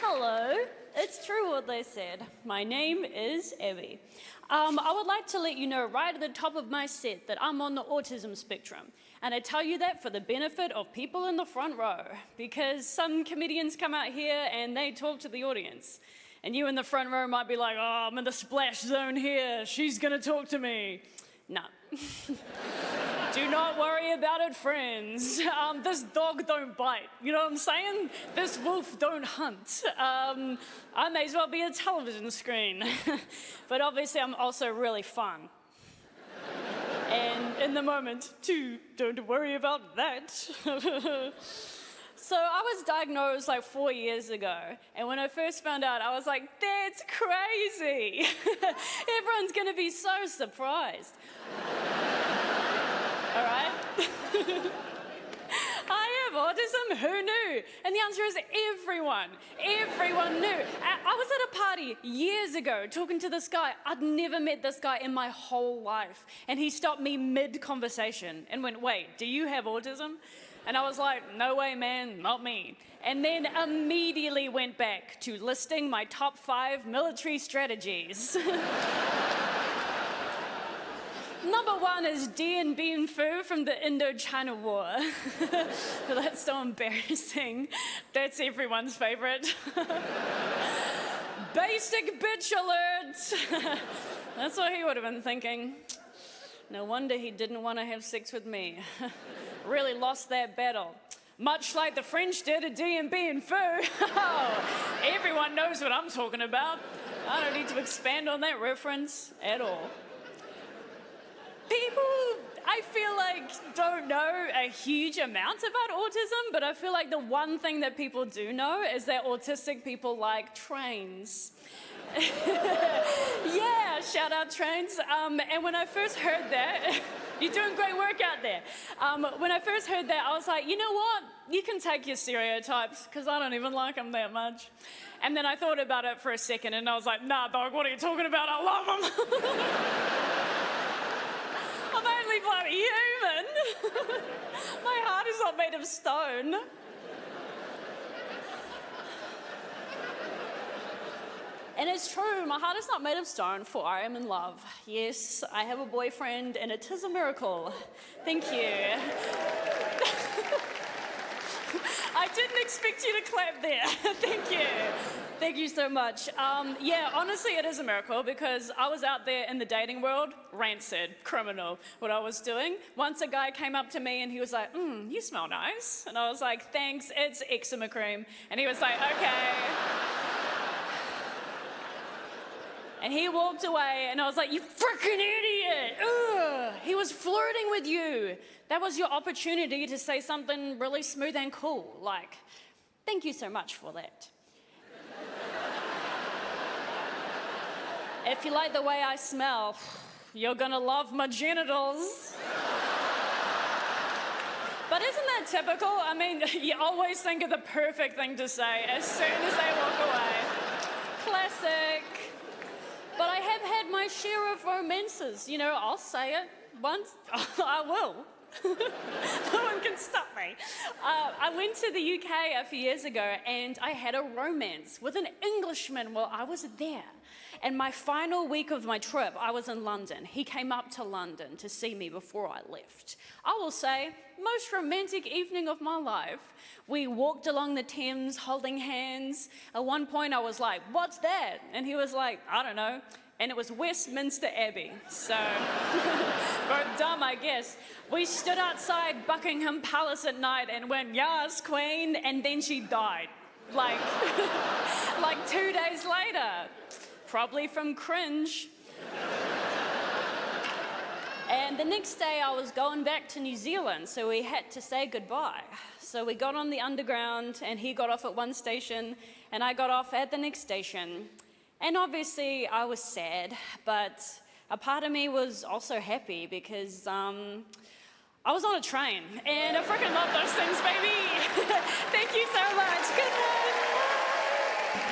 Hello, it's true what they said. My name is Abby. I would like to let you know right at the top of my set that I'm on the autism spectrum. And I tell you that for the benefit of people in the front row, because some comedians come out here and they talk to the audience. And you in the front row might be like, oh, I'm in the splash zone here, she's gonna talk to me. No. Do not worry about it, friends. This dog don't bite, you know what I'm saying? This wolf don't hunt. I may as well be a television screen. But obviously I'm also really fun. And in the moment, too, don't worry about that. So I was diagnosed like 4 years ago, and when I first found out, I was like, that's crazy. Everyone's gonna be so surprised. All right? I have autism, who knew? And the answer is everyone. Everyone knew. I was at a party years ago talking to this guy. I'd never met this guy in my whole life. And he stopped me mid-conversation and went, wait, do you have autism? And I was like, no way, man, not me. And then immediately went back to listing my top 5 military strategies. Number 1 is Dien Bien Phu from the Indochina War. That's so embarrassing. That's everyone's favorite. Basic bitch alert. That's what he would have been thinking. No wonder he didn't want to have sex with me. Really lost that battle. Much like the French did at Dien Bien Phu. Everyone knows what I'm talking about. I don't need to expand on that reference at all. People, I feel like, don't know a huge amount about autism, but I feel like the one thing that people do know is that autistic people like trains. Yeah, shout out trains. And when I first heard that, you're doing great work out there. When I first heard that, I was like, you know what? You can take your stereotypes, because I don't even like them that much. And then I thought about it for a second, and I was like, nah, dog, what are you talking about? I love them. I'm only bloody human. My heart is not made of stone. And it's true, my heart is not made of stone, for I am in love. Yes, I have a boyfriend, and it is a miracle. Thank you. I didn't expect you to clap there. Thank you. Thank you so much. Yeah, honestly, it is a miracle, because I was out there in the dating world, rancid, criminal, what I was doing. Once a guy came up to me and he was like, you smell nice. And I was like, thanks, it's eczema cream. And he was like, okay. And he walked away, and I was like, you freaking idiot! Ugh. He was flirting with you. That was your opportunity to say something really smooth and cool, like, thank you so much for that. If you like the way I smell, you're gonna love my genitals. But isn't that typical? I mean, you always think of the perfect thing to say as soon as they walk away. Classic. But I have had my share of romances. You know, I'll say it once. I will. No one can stop me. I went to the UK a few years ago, and I had a romance with an Englishman while I was there. And my final week of my trip, I was in London. He came up to London to see me before I left. I will say, most romantic evening of my life. We walked along the Thames holding hands. At one point I was like, what's that? And he was like, I don't know. And it was Westminster Abbey. So, both dumb, I guess. We stood outside Buckingham Palace at night and went, yes, Queen, and then she died. Like, like 2 days later. Probably from cringe. And the next day I was going back to New Zealand, so we had to say goodbye. So we got on the underground, and he got off at one station, and I got off at the next station. And obviously I was sad, but a part of me was also happy, because I was on a train, and I freaking love those things, baby. Thank you so much. Good night.